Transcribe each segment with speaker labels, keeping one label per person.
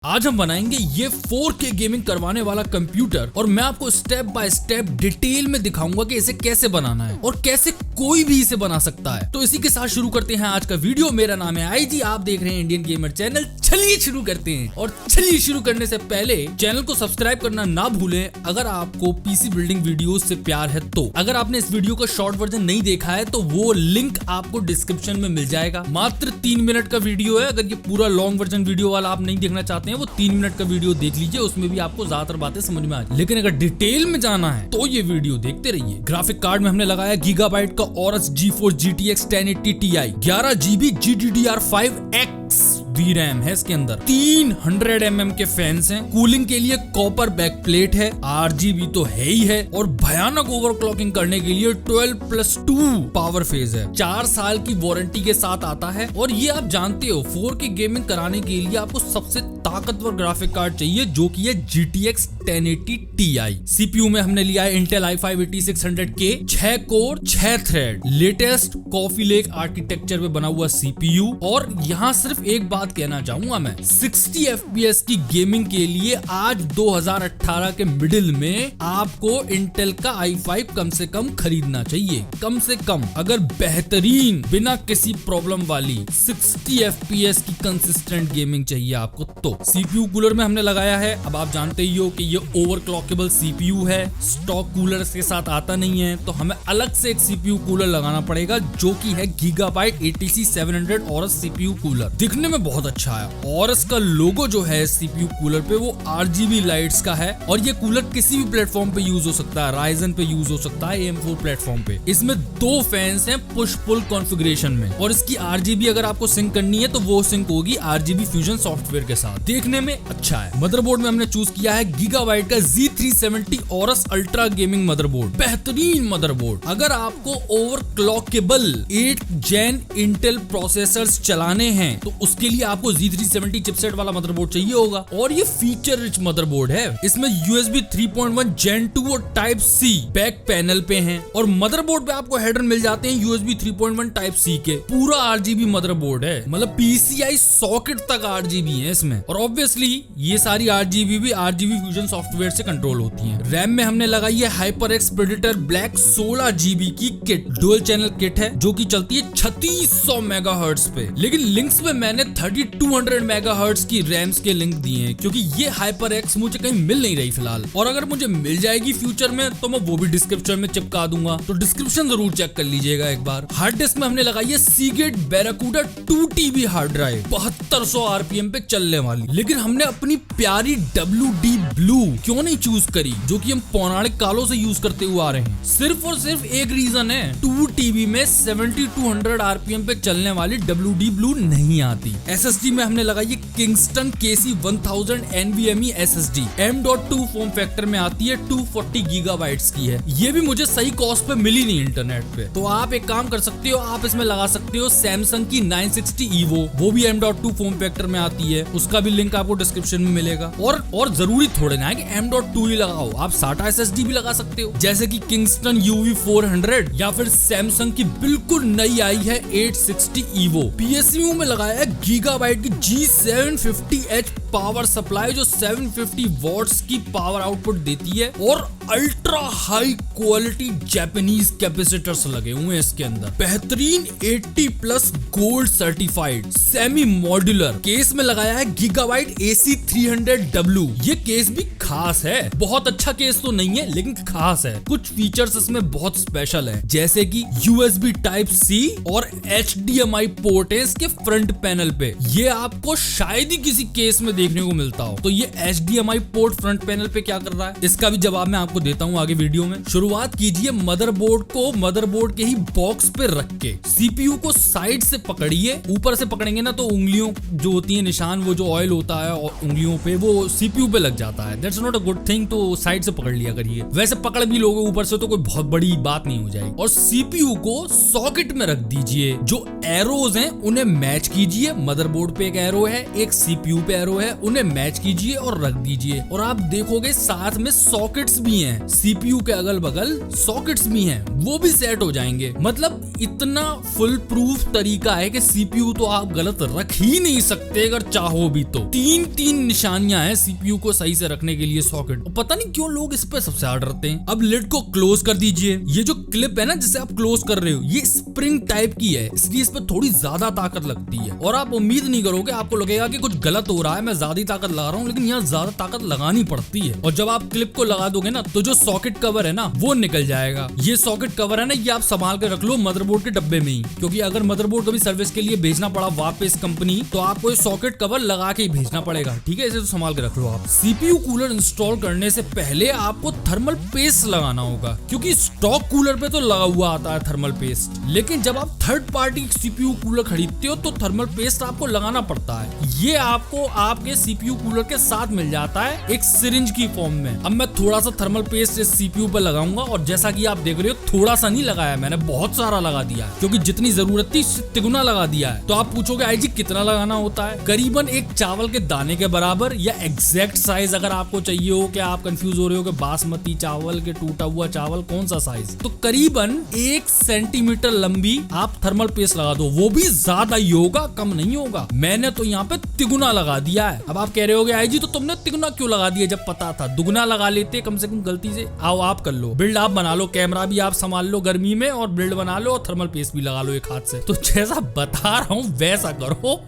Speaker 1: आज हम बनाएंगे ये 4K गेमिंग करवाने वाला कंप्यूटर और मैं आपको स्टेप बाय स्टेप डिटेल में दिखाऊंगा कि इसे कैसे बनाना है और कैसे कोई भी इसे बना सकता है। तो इसी के साथ शुरू करते हैं आज का वीडियो। मेरा नाम है आईजी, आप देख रहे हैं इंडियन गेमर चैनल। चलिए शुरू करते हैं। और चलिए शुरू करने से पहले चैनल को सब्सक्राइब करना ना भूलें अगर आपको पीसी बिल्डिंग वीडियोस से प्यार है तो। अगर आपने इस वीडियो का शॉर्ट वर्जन नहीं देखा है तो वो लिंक आपको डिस्क्रिप्शन में मिल जाएगा। मात्र 3 मिनट का वीडियो है। अगर ये पूरा लॉन्ग वर्जन वीडियो वाला आप नहीं देखना चाहते वो 3 मिनट का वीडियो देख लीजिए, उसमें भी आपको ज्यादातर बातें समझ में आ जाए। लेकिन अगर डिटेल में जाना है तो ये वीडियो देखते रहिए। ग्राफिक कार्ड में हमने लगाया गीगाबाइट का Aorus GeForce GTX 1080 Ti, 11 GB GDDR5X VRAM है इसके अंदर, 300 mm के फैंस हैं, कूलिंग के लिए कॉपर बैक प्लेट है, RGB तो है ही है और भयानक ओवरक्लॉकिंग करने के लिए 12+2 पावर फेज है। 4 साल की वारंटी के साथ आता है। और ये आप जानते हो 4K गेमिंग कराने के लिए आपको सबसे ताकतवर ग्राफिक कार्ड चाहिए जो कि है GTX 1080 Ti। CPU में हमने लिया है Intel i5 8600K, 6 core 6 thread, latest coffee lake architecture पे बना हुआ CPU। और यहाँ सिर्फ एक बात कहना चाहूंगा मैं, 60 FPS की गेमिंग के लिए आज 2018 के मिडिल में आपको इंटेल का i5 कम से कम खरीदना चाहिए। कम से कम अगर बेहतरीन बिना किसी प्रॉब्लम वाली 60 FPS की कंसिस्टेंट गेमिंग चाहिए आपको तो। CPU कूलर में हमने लगाया है, अब आप जानते ही हो कि ये ओवरक्लॉकेबल CPU है, स्टॉक कूलर के साथ आता नहीं है, तो हमें अलग से एक CPU कूलर लगाना पड़ेगा जो कि है Gigabyte ATC 700 Aorus CPU cooler. दिखने में बहुत अच्छा है। Aorus का लोगो जो है CPU कूलर पे वो RGB लाइट्स का है और ये कूलर किसी भी प्लेटफॉर्म पे यूज हो सकता है, Ryzen पे यूज हो सकता है, AM4 प्लेटफॉर्म पे। इसमें 2 फैंस हैं पुश पुल कॉन्फ़िगरेशन में और इसकी RGB अगर आपको सिंक करनी है तो वो सिंक होगी RGB फ्यूजन सॉफ्टवेयर के साथ। देखने में अच्छा है। मदरबोर्ड में हमने चूज किया है Gigabyte का Z370 Aorus Ultra gaming motherboard, बेहतरीन मदरबोर्ड। अगर आपको overclockable 8th Gen Intel processors चलाने हैं तो उसके लिए आपको Z370 चिपसेट वाला मदरबोर्ड चाहिए होगा। और ये फीचर रिच मदरबोर्ड है। इसमें USB 3.1 Gen 2 और Type-C बैक पैनल पे हैं और मदरबोर्ड पे आपको हेडर मिल जाते हैं USB 3.1 Type-C के। पूरा RGB मदरबोर्ड है, मतलब PCI सॉकेट तक RGB है इसमें। और ऑब्वियसली ये सारी RGB भी RGB फ्यूजन सॉफ्टवेयर से कंट्रोल होती हैं। रैम में हमने लगाई है HyperX Predator Black 16 GB की किट, डुअल चैनल किट है जो कि चलती है 3600 मेगाहर्ट्ज पे। लेकिन लिंक्स में मैंने 3200 मेगाहर्ट्ज की रैम्स के लिंक दिए हैं क्योंकि ये HyperX मुझे कहीं मिल नहीं रही फिलहाल। और अगर मुझे मिल जाएगी फ्यूचर में तो मैं वो भी डिस्क्रिप्शन में चिपका दूंगा, तो डिस्क्रिप्शन जरूर चेक कर लीजिएगा एक बार। हार्ड डिस्क में हमने लगाई है Seagate Barracuda 2TB hard drive, 7200 RPM पे चलने वाली। लेकिन हमने अपनी प्यारी WD Blue क्यों नहीं चूज करी जो कि हम पौराणिक कालों से यूज करते हुए आ रहे हैं। सिर्फ और सिर्फ एक रीजन है, 2TB में 7200 RPM पे चलने वाली WD Blue नहीं आती। SSD में हमने लगाई है Kingston KC1000 NVMe SSD, M.2 form factor में आती है, 240 GB की है। ये भी मुझे सही कॉस्ट पे मिली नहीं इंटरनेट पे, तो आप एक काम कर सकते हो, आप इसमें लगा सकते हो Samsung की 960 EVO, वो भी M.2 फॉर्म फैक्टर में आती है, उसका भी लिंक आपको डिस्क्रिप्शन में मिलेगा। और जरूरी थोड़े ना है कि M.2 ही लगाओ, आप SATA SSD भी लगा सकते हो जैसे कि Kingston UV400 या फिर Samsung की बिल्कुल नई आई है 860 EVO। PSU में लगाया है Gigabyte की G750H पावर सप्लाई जो 750 वॉट्स की पावर आउटपुट देती है और ultra high quality Japanese capacitors लगे हुए हैं इसके अंदर। बेहतरीन 80+ gold certified semi modular case में लगाया है Gigabyte AC300W। ये केस भी खास है, बहुत अच्छा केस तो नहीं है लेकिन खास है। कुछ फीचर्स इसमें बहुत स्पेशल है जैसे कि USB Type-C और HDMI पोर्ट है इसके फ्रंट पैनल पे। ये आपको शायद ही किसी केस में देखने को मिलता हो। तो ये HDMI पोर्ट फ्रंट पैनल पे क्या कर रहा है इसका भी जवाब मैं आपको देता हूँ आगे वीडियो में। शुरुआत कीजिए मदरबोर्ड को मदरबोर्ड के ही बॉक्स पे रख के CPU को साइड से पकड़िए। ऊपर से पकड़ेंगे ना तो उंगलियों जो होती है निशान, वो जो ऑयल होता है उंगलियों पे वो CPU पे लग जाता है। That's not a good thing, तो साइड से पकड़ लिया करिए। वैसे पकड़ भी लोगे ऊपर से तो कोई बहुत बड़ी बात नहीं हो जाएगी। और CPU को सॉकेट में रख दीजिए, जो एरोज हैं उन्हें मैच कीजिए। मदरबोर्ड पे एक एरो है, एक CPU पे एरो है, उन्हें मैच कीजिए और रख दीजिए। और आप देखोगे साथ में सॉकेट्स भी हैं हैं, सीपीयू के अगल बगल सॉकेट्स भी हैं, वो भी सेट हो जाएंगे। मतलब इतना फुल प्रूफ तरीका है कि सीपीयू तो आप गलत रख ही नहीं सकते अगर चाहो भी तो। तीन निशानियां हैं सीपीयू को सही से रखने के लिए सॉकेट, और पता नहीं क्यों लोग इस पे सबसे ज्यादा डरते हैं। अब लिड को क्लोज कर दीजिए। ये जो क्लिप है ना जिसे आप क्लोज कर रहे हो, ये स्प्रिंग टाइप की है, इसलिए इस पे थोड़ी ज्यादा ताकत लगती है। और आप उम्मीद नहीं करोगे, आपको लगेगा कि कुछ गलत हो रहा है, मैं ज्यादा ताकत लगा रहा हूँ, लेकिन यहाँ ज्यादा ताकत लगानी पड़ती है। और जब आप क्लिप को लगा दोगे ना, तो जो सॉकेट कवर है ना वो निकल जाएगा। ये सॉकेट कवर है ना, ये आप संभाल के रख लो मदरबोर्ड के डब्बे में ही, क्योंकि अगर मदरबोर्ड कभी सर्विस के लिए भेजना पड़ा वापस कंपनी, तो आपको सॉकेट कवर लगा के ही भेजना पड़ेगा। ठीक है, इसे तो संभाल के रख लो आप। सीपीयू कूलर इंस्टॉल करने से पहले आपको थर्मल पेस्ट लगाना होगा, क्योंकि स्टॉक कूलर पे तो लगा हुआ आता है थर्मल पेस्ट, लेकिन जब आप थर्ड पार्टी सीपीयू कूलर खरीदते हो तो थर्मल पेस्ट आपको लगाना पड़ता है। ये आपको आपके सीपीयू कूलर के साथ मिल जाता है एक सिरिंज की फॉर्म में। अब मैं थोड़ा सा थर्मल पेस्ट इस सीपीयू पर लगाऊंगा, और जैसा कि आप देख रहे हो थोड़ा सा नहीं लगाया मैंने, बहुत सारा लगा दिया, क्योंकि जितनी जरूरत थी उससे तिगुना लगा दिया है। तो आप पूछोगे आई जी कितना लगाना होता है? करीबन एक चावल के दाने के बराबर, या एग्जैक्ट साइज अगर आपको चाहिए हो, कि आप कंफ्यूज हो रहे हो कि बासमती चावल के टूटा हुआ चावल कौन सा साइज, तो करीबन 1 सेंटीमीटर लंबी आप थर्मल पेस्ट लगा दो। वो भी ज्यादा ही होगा, कम नहीं होगा। मैंने तो यहाँ पे तिगुना लगा दिया है। अब आप कह रहे होगे आई जी तो तुमने तिगुना क्यों लगा दिया, जब पता था दुगुना लगा लेते कम से कम गलती से। आओ आप कर लो, बिल्ड आप बना लो, कैमरा भी आप संभाल लो गर्मी में, और बिल्ड बना लो, और थर्मल पेस्ट भी लगा लो एक हाथ से। तो जैसा बता रहा हूँ वैसा करो,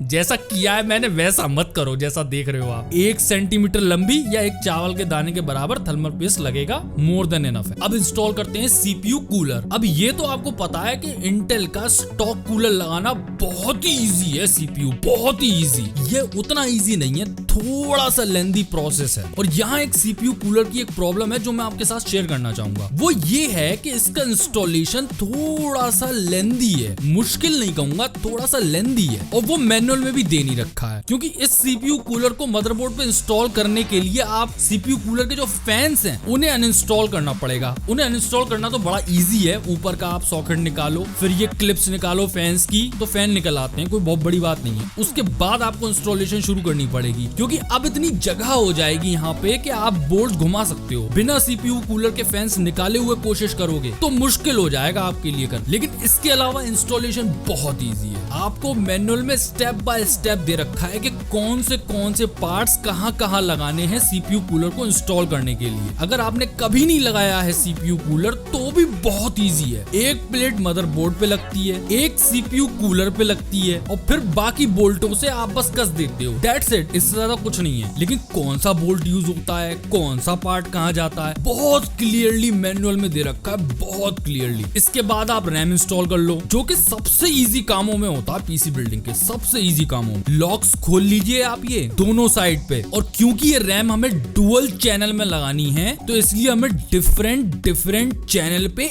Speaker 1: जैसा किया है मैंने वैसा मत करो जैसा देख रहे हो आप। 1 सेंटीमीटर लंबी या एक चावल के दाने के बराबर थर्मल पेस्ट लगेगा, मोर देन इनफ है। अब इंस्टॉल करते हैं सीपीयू कूलर। अब ये तो आपको पता है कि इंटेल का स्टॉक कूलर लगाना बहुत ही इजी है, सीपीयू बहुत ही इजी। ये उतना इजी नहीं है, थोड़ा सा लेंथी प्रोसेस है। और यहाँ एक सीपीयू कूलर की एक प्रॉब्लम है जो मैं आपके साथ शेयर करना चाहूंगा, वो ये है कि इसका इंस्टॉलेशन थोड़ा सा लेंथी है, मुश्किल नहीं कहूंगा, थोड़ा सा लेंथी है। और वो मैनुअल में भी दे नहीं रखा है, क्योंकि इस सीपीयू कूलर को मदरबोर्ड पे इंस्टॉल करने के लिए आप सीपीयू कूलर के जो फैंस हैं उन्हें अनइंस्टॉल करना पड़ेगा। उन्हें अनइंस्टॉल करना तो बड़ा इजी है, ऊपर का आप सॉकेट निकालो, फिर ये क्लिप्स निकालो फैंस की, तो फैन निकल आते हैं, कोई बहुत बड़ी बात नहीं है। उसके बाद आपको इंस्टॉलेशन शुरू करनी पड़ेगी, क्योंकि अब इतनी जगह हो जाएगी यहाँ पे कि आप बोर्ड घुमा सकते हो। बिना सीपीयू कूलर के फैंस निकाले हुए कोशिश करोगे तो मुश्किल हो जाएगा आपके लिए कर। लेकिन इसके अलावा इंस्टॉलेशन बहुत इजी है। आपको मैनुअल में स्टेप बाय स्टेप दे रखा है कि कौन से पार्ट्स कहाँ लगाने हैं सीपीयू कूलर को इंस्टॉल करने के लिए। अगर आपने कभी नहीं लगाया है सीपीयू कूलर तो भी बहुत इजी है। एक प्लेट मदरबोर्ड पे लगती है, एक सीपीयू कूलर पे लगती है, और फिर बाकी बोल्टों से आप बस कस देते हो, दैट्स इट। इससे ज्यादा कुछ नहीं है। लेकिन कौन सा बोल्ट यूज होता है, कौन सा पार्ट कहाँ जाता है, बहुत क्लियरली मैनुअल में दे रखा है, बहुत क्लियरली। इसके बाद आप रैम इंस्टॉल कर लो, जो कि सबसे इजी कामों में होता है, पीसी बिल्डिंग के सबसे इजी कामों में। लॉक्स खोल लीजिए आप ये दोनों साइड पे, और क्योंकि ये रैम हमें डुअल चैनल में लगानी है, तो इसलिए हमें डिफरेंट चैनल पे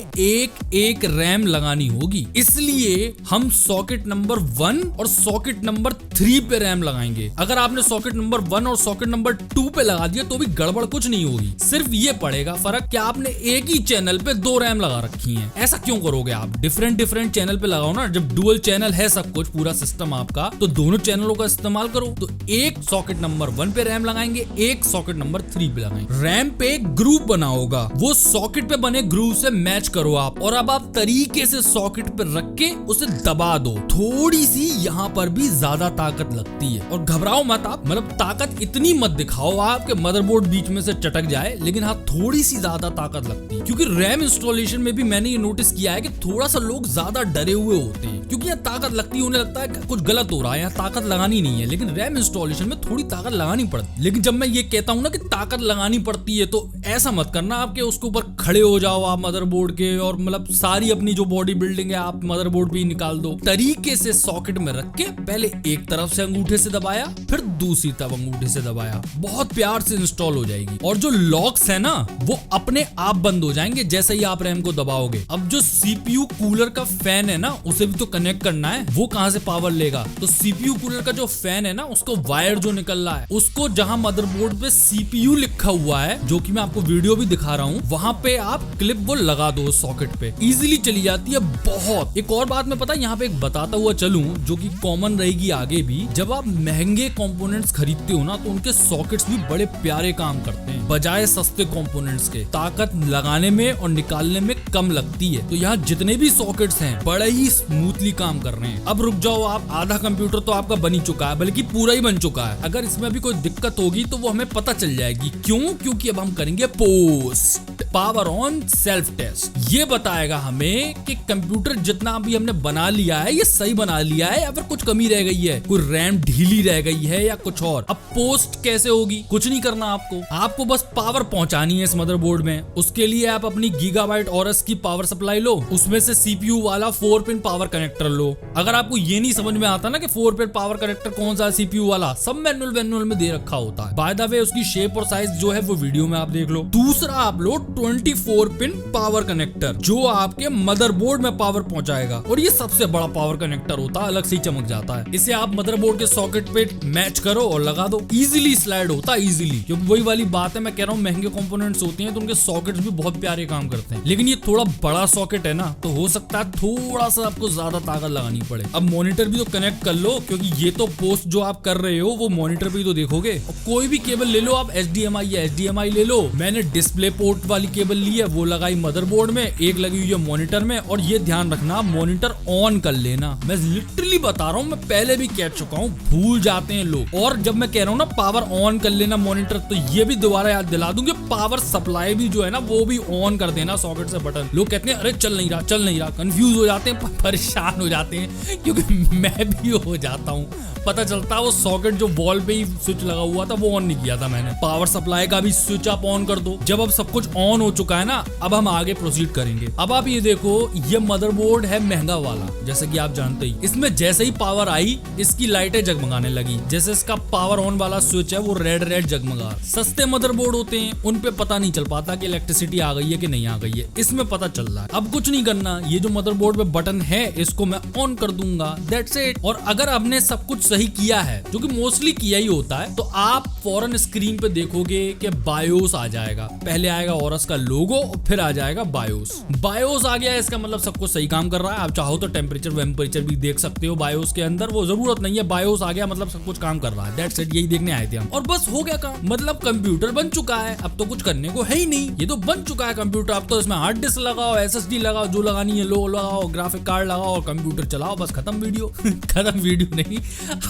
Speaker 1: एक रैम लगानी होगी। इसलिए हम सॉकेट नंबर 1 और सॉकेट नंबर 3 पे रैम लगाएंगे। अगर आपने सॉकेट नंबर 1 और सॉकेट नंबर 2 पे लगा दिया तो भी गड़बड़ कुछ नहीं होगी, सिर्फ ये पड़ेगा फर्क कि आपने एक ही चैनल पे 2 रैम लगा रखी हैं। ऐसा क्यों करोगे आप? डिफरेंट चैनल पे लगाओ ना। जब डुअल चैनल है सब कुछ, पूरा सिस्टम आपका, तो दोनों चैनलों का इस्तेमाल करो। तो एक सॉकेट नंबर 1 पे रैम लगाएंगे, एक सॉकेट नंबर 3 पे लगाएंगे। रैम पे एक ग्रुप बना होगा, वो सॉकेट पे बने ग्रुप से मैच करो आप, और अब आप तरीके से सॉकेट पे रख के उसे दबा दो। थोड़ी सी यहाँ पर भी ज्यादा ताकत लगती है, और घबराओ मत आप, मतलब ताकत इतनी मत दिखाओ आपके मदरबोर्ड बीच में से चटक जाए, लेकिन हाँ थोड़ी सी ज्यादा ताकत लगती है। क्योंकि रैम इंस्टॉलेशन में भी मैंने ये नोटिस किया है कि थोड़ा सा लोग ज्यादा डरे हुए होते हैं, क्योंकि यहाँ ताकत लगती है, उन्हें लगता है कि कुछ गलत हो रहा है, यहाँ ताकत लगानी नहीं है। लेकिन रैम इंस्टॉलेशन में थोड़ी ताकत लगानी पड़ती है। लेकिन जब मैं ये कहता हूँ ना कि ताकत लगानी पड़ती है, तो ऐसा मत करना आपके उसके ऊपर खड़े हो जाओ आप मदरबोर्ड के, और मतलब सारी अपनी जो बॉडी बिल्डिंग है आप मदरबोर्ड पे ही निकाल दो। तरीके से सॉकेट में रख के पहले एक तरफ से अंगूठे से दबाया, फिर दूसरी तरफ अंगूठे से दबाया, बहुत प्यार से इंस्टॉल हो जाएगी। और जो लॉक्स है ना वो अपने आप बंद हो जाएंगे जैसे ही आप रैम को दबाओगे। अब जो सीपीयू कूलर का फैन है ना, उसे भी तो कनेक्ट करना है, वो कहां से पावर लेगा? तो सीपीयू कूलर का जो फैन है ना, का वायर जो निकल रहा है उसको जहां मदरबोर्ड पे CPU लिखा हुआ है, जो कि मैं आपको वीडियो भी दिखा रहा हूँ, वहां पे आप क्लिप वो लगा दो सॉकेट पे, इजीली चली जाती है बहुत। एक और बात मैं पता है यहाँ पे एक बताता हुआ चलूं जो कि कॉमन रहेगी आगे भी, जब आप महंगे कंपोनेंट्स खरीदते हो ना तो उनके सॉकेट्स भी बड़े प्यारे काम करते हैं बजाय सस्ते कंपोनेंट्स के। ताकत लगाने में और निकालने में कम लगती है। तो यहाँ जितने भी सॉकेट्स हैं बड़े ही स्मूथली काम कर रहे हैं। अब रुक जाओ आप, आधा कंप्यूटर तो आपका बन ही चुका है, बल्कि पूरा ही बन चुका है। अगर इसमें भी कोई दिक्कत होगी तो वो हमें पता चल जाएगी। क्यों? क्योंकि अब हम करेंगे post power on self test. ये बताएगा हमें कि कंप्यूटर जितना भी हमने बना लिया है ये सही बना लिया है या फिर कुछ कमी रह गई है, कोई रैम ढीली रह गई है या कुछ और। अब पोस्ट कैसे होगी? कुछ नहीं करना आपको बस पावर पहुंचानी है इस मदरबोर्ड में। उसके लिए आप अपनी गीगाबाइट ऑरस की पावर सप्लाई लो, उसमें से CPU वाला 4 पिन पावर कनेक्टर लो। अगर आपको ये नहीं समझ में आता ना कि 4 पिन पावर कनेक्टर कौन सा है CPU वाला, सब मैनुअल में दे रखा होता है। बाय द वे उसकी शेप और साइज जो है वो वीडियो में आप देख लो। दूसरा आप लो 24 पिन पावर कनेक्टर जो आपके मदरबोर्ड में पावर पहुंचाएगा, और ये सबसे बड़ा पावर कनेक्टर होता है, अलग से ही चमक जाता है। इसे आप मदरबोर्ड के सॉकेट पे मैच करो और लगा दो, इजीली स्लाइड होता है, इजीली। क्योंकि वही वाली बात है, मैं कह रहा हूँ महंगे कंपोनेंट्स होते हैं तो उनके सॉकेट्स भी बहुत प्यारे काम करते हैं, लेकिन ये थोड़ा बड़ा सॉकेट है ना, तो हो सकता है थोड़ा सा आपको ज्यादा ताकत लगानी पड़े। अब मॉनिटर भी तो कनेक्ट कर लो, क्योंकि ये तो पोस्ट जो आप कर रहे हो वो मॉनिटर पे ही तो देखोगे। और कोई भी केबल ले लो आप, HDMI या HDMI ले लो। मैंने डिस्प्ले पोर्ट वाली केबल ली है, वो लगाई मदरबोर्ड में, एक लगी हुई है मॉनिटर में। और ये ध्यान रखना मॉनिटर ऑन कर लेना, मैं लिटरली बता रहा हूँ, मैं पहले भी कह चुका हूँ, भूल जाते हैं लोग। और जब मैं कह रहा हूँ ना पावर ऑन कर लेना मॉनिटर, तो ये भी दोबारा याद दिला दूं कि पावर सप्लाई भी जो है ना वो भी ऑन कर देना सॉकेट से बटन। लोग कहते हैं अरे चल नहीं रहा, कंफ्यूज हो जाते हैं, परेशान हो जाते हैं, क्योंकि मैं भी हो जाता हूँ। पता चलता है वो सॉकेट जो वॉल पे ही स्विच लगा हुआ था वो ऑन नहीं किया था मैंने। पावर सप्लाई का भी स्विच आप ऑन कर दो। जब अब सब कुछ ऑन हो चुका है ना, अब हम आगे प्रोसीड करेंगे। अब आप ये देखो, ये मदरबोर्ड है महंगा वाला, जैसे कि आप जानते ही। इसमें जैसे ही पावर आई इसकी लाइटें जगमगाने लगी, जैसे इसका पावर ऑन वाला स्विच है वो रेड जगमगा। सस्ते मदरबोर्ड होते हैं उन पे पता नहीं चल पाता कि इलेक्ट्रिसिटी आ गई है कि नहीं आ गई है, इसमें पता चल रहा है। अब कुछ नहीं करना, ये जो मदरबोर्ड पे बटन है इसको मैं ऑन कर दूंगा, दैट्स इट। और अगर आपने सब कुछ सही किया है, जो कि मोस्टली किया ही होता है, तो आप फौरन स्क्रीन पे देखोगे कि बायोस आ जाएगा। पहले आएगा ऑरस का लोगो और फिर आ जाएगा बायोस आ गया, इसका मतलब सब कुछ सही काम कर रहा है। आप चाहो तो टेम्परेचर भी देख सकते हो बायोस के अंदर, वो जरूरत नहीं है। बायोस आ गया मतलब सब कुछ काम कर रहा है, दैट्स इट। यही देखने आए थे हम, और बस हो गया काम। मतलब कंप्यूटर बन चुका है, अब तो कुछ करने को है ही नहीं, ये तो बन चुका है कंप्यूटर। अब तो इसमें हार्ड डिस्क लगाओ, SSD लगाओ, जो लगानी है लो लगाओ, ग्राफिक कार्ड लगाओ और कंप्यूटर चलाओ, बस खत्म वीडियो। खत्म वीडियो नहीं,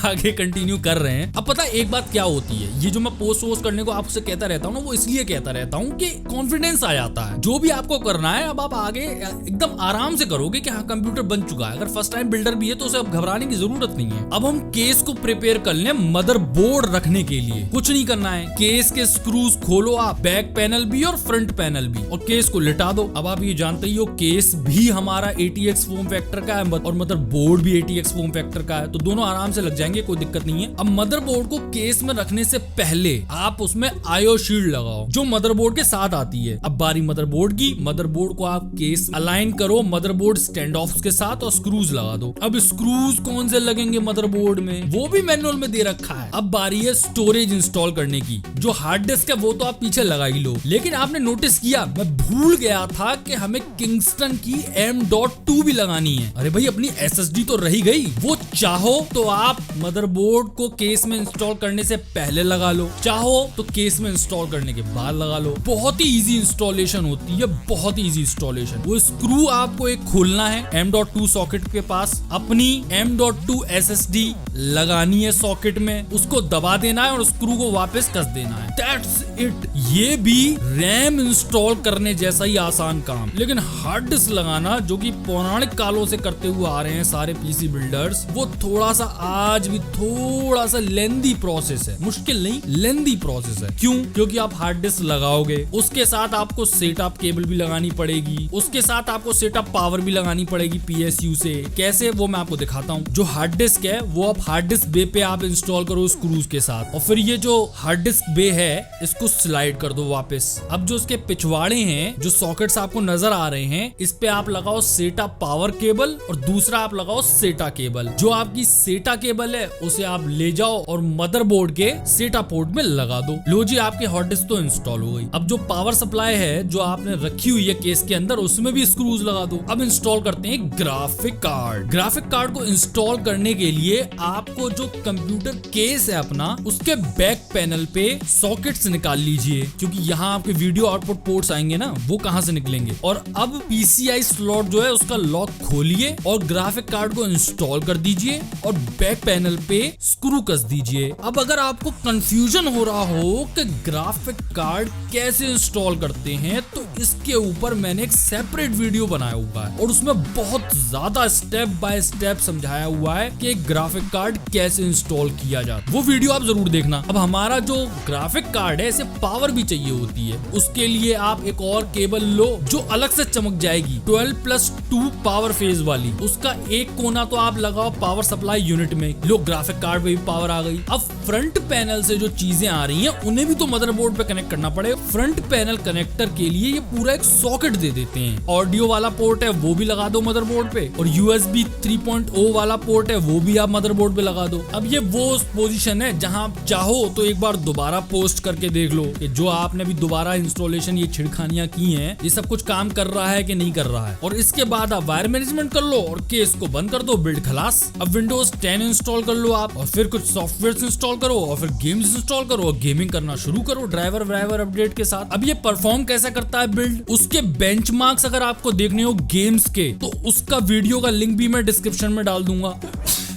Speaker 1: आगे कंटिन्यू कर रहे हैं। अब पता है एक बात क्या होती है, ये जो मैं पोस्ट करने को आपसे कहता रहता हूँ ना, वो इसलिए कहता रहता हूँ कि कॉन्फिडेंस आ जाता है। जो भी आपको करना है अब आप आगे एकदम आराम से करोगे कि हाँ कंप्यूटर बन चुका है। अगर फर्स्ट टाइम बिल्डर भी है तो उसे अब घबराने की जरूरत नहीं है। अब हम केस को प्रिपेयर कर लें मदरबोर्ड रखने के लिए। कुछ नहीं करना है, केस के स्क्रूज खोलो आप, बैक पैनल भी और फ्रंट पैनल भी, और केस को लिटा दो। अब आप ये जानते ही हो केस भी हमारा ATX फॉर्म फैक्टर का है और मदरबोर्ड भी ATX फॉर्म फैक्टर का है, तो दोनों आराम से लग जाएंगे, कोई दिक्कत नहीं है। अब मदरबोर्ड को केस में रखने से पहले आप उसमें IO शील्ड लगाओ जो मदरबोर्ड के साथ आती है। अब बारी मदरबोर्ड की, मदरबोर्ड को आप केस अलाइन करो मदरबोर्ड स्टैंड ऑफ के साथ और स्क्रूज लगा दो। अब स्क्रूज कौन से लगेंगे मदरबोर्ड में, वो भी मैनुअल में दे रखा है। अब बारी है स्टोरेज इंस्टॉल करने की। जो हार्ड डिस्क है वो तो आप पीछे लगा ही लो, लेकिन आपने नोटिस किया मैं भूल गया था कि हमें किंगस्टन की M.2 भी लगानी है। अरे भाई अपनी SSD तो रही गई, वो चाहो तो आप मदरबोर्ड को केस में इंस्टॉल करने से पहले लगा लो, चाहो तो केस में इंस्टॉल करने के बाद लगा लो। बहुत ही इजी इंस्टॉलेशन होती है, बहुत ही इजी इंस्टॉलेशन। वो स्क्रू आपको एक खोलना है M.2 सॉकेट के पास, अपनी M.2 SSD लगानी है सॉकेट में, उसको दबा देना है और स्क्रू को वापस कस देना है, दैट्स इट। ये भी रैम इंस्टॉल करने जैसा ही आसान काम। लेकिन हार्ड डिस्क लगाना, जो कि पौराणिक कालों से करते हुए आ रहे हैं सारे PC बिल्डर्स, वो थोड़ा सा आज भी थोड़ा सा लेंदी प्रोसेस है। मुश्किल नहीं, लेंदी प्रोसेस है। क्यों? क्योंकि आप हार्ड डिस्क लगाओगे, उसके साथ आपको सेटअप केबल भी लगानी पड़ेगी, उसके साथ आपको सेटअप पावर भी लगानी पड़ेगी PSU से। कैसे, वो मैं आपको दिखाता हूँ। जो हार्ड डिस्क है वो आप हार्ड डिस्क बे पे आप इंस्टॉल करो स्क्रूज के साथ, और फिर ये जो हार्ड डिस्क बे है इसको स्लाइड कर दो वापस। अब जो उसके पिछवाड़े हैं, जो सॉकेट्स आपको नजर आ रहे हैं, इस पे आप लगाओ सेटा पावर केबल और दूसरा आप लगाओ सेटा केबल। जो आपकी सेटा केबल है उसे आप ले जाओ और मदरबोर्ड के सेटा पोर्ट में लगा दो। लो जी, आपकी हार्ड डिस्क तो इंस्टॉल हो गई। अब जो पावर सप्लाई है जो आपने रखी हुई है केस के अंदर, उसमें भी स्क्रूज लगा दो। अब इंस्टॉल करते हैं ग्राफिक कार्ड। ग्राफिक कार्ड को इंस्टॉल करने के लिए आपको जो कंप्यूटर केस है अपना, उसके बैक पैनल पे सॉकेट्स निकाल लीजिए, क्योंकि यहाँ आपके वीडियो आउटपुट पोर्ट्स आएंगे ना, वो कहाँ से निकलेंगे। और अब PCI स्लॉट जो है उसका लॉक खोलिए और ग्राफिक कार्ड को इंस्टॉल कर दीजिए और बैक पैनल पे स्क्रू कस दीजिए। अब अगर आपको कंफ्यूजन हो रहा हो कि ग्राफिक कार्ड कैसे इंस्टॉल करते हैं, तो इसके ऊपर मैंने एक सेपरेट वीडियो बनाया हुआ है और उसमें बहुत ज्यादा स्टेप बाय स्टेप समझाया हुआ है कि एक ग्राफिक कार्ड कैसे इंस्टॉल किया जाता है। वो वीडियो आप जरूर देखना। अब हमारा जो ग्राफिक कार्ड है, इसे पावर भी चाहिए होती है। उसके लिए आप एक और केबल लो जो अलग से चमक जाएगी, 12+2 पावर फेज वाली। उसका एक कोना तो आप लगाओ पावर सप्लाई यूनिट में। लो, ग्राफिक कार्ड पे भी पावर आ गई। अब फ्रंट पैनल से जो चीजें आ रही हैं उन्हें भी तो मदरबोर्ड पे कनेक्ट करना पड़ेगा। फ्रंट पैनल कनेक्टर के लिए ये पूरा एक सॉकेट दे देते हैं। ऑडियो वाला पोर्ट है वो भी लगा दो मदरबोर्ड पे, और USB 3.0 वाला पोर्ट है वो भी आप मदरबोर्ड पे लगा दो। अब ये वो पोजीशन है जहां आप चाहो तो एक बार दोबारा पोस्ट करके देख लो कि जो आपने भी दोबारा इंस्टॉलेशन ये छिड़खानियां की हैं, ये सब कुछ काम कर रहा है कि नहीं कर रहा है। और इसके बाद आप वायर मैनेजमेंट कर लो और केस को बंद कर दो, बिल्ड खलास। अब Windows 10 इंस्टॉल कर लो आप, और फिर कुछ सॉफ्टवेयर इंस्टॉल करो, और फिर गेम्स इंस्टॉल करो और गेमिंग करना शुरू करो ड्राइवर अपडेट के साथ। अब ये परफॉर्म कैसे करता है बिल्ड, उसके बेंचमार्क्स अगर आपको देखने हो गेम्स के, तो उसका वीडियो का लिंक भी मैं डिस्क्रिप्शन में डाल दूंगा।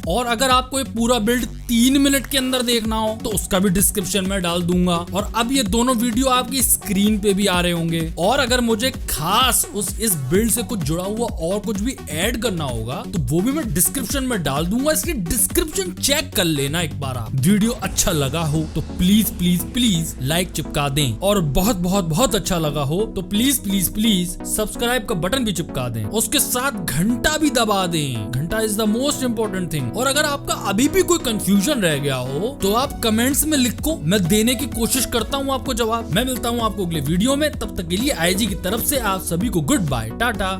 Speaker 1: और अगर आपको ये पूरा बिल्ड 3 मिनट के अंदर देखना हो तो उसका भी डिस्क्रिप्शन में डाल दूंगा। और अब ये दोनों वीडियो आपकी स्क्रीन पे भी आ रहे होंगे। और अगर मुझे खास इस बिल्ड से कुछ जुड़ा हुआ और कुछ भी ऐड करना होगा तो वो भी मैं डिस्क्रिप्शन में डाल दूंगा। इसकी डिस्क्रिप्शन चेक कर लेना एक बार आप। वीडियो अच्छा लगा हो तो प्लीज प्लीज प्लीज लाइक चिपका दें, और बहुत बहुत बहुत अच्छा लगा हो तो प्लीज प्लीज प्लीज सब्सक्राइब का बटन भी चिपका दें, उसके साथ घंटा भी दबा दें। घंटा is the most important thing. और अगर आपका अभी भी कोई कंफ्यूजन रह गया हो तो आप कमेंट्स में लिखो, मैं देने की कोशिश करता हूँ आपको जवाब। मैं मिलता हूँ आपको अगले वीडियो में, तब तक के लिए IG की तरफ से आप सभी को गुड बाय, टाटा।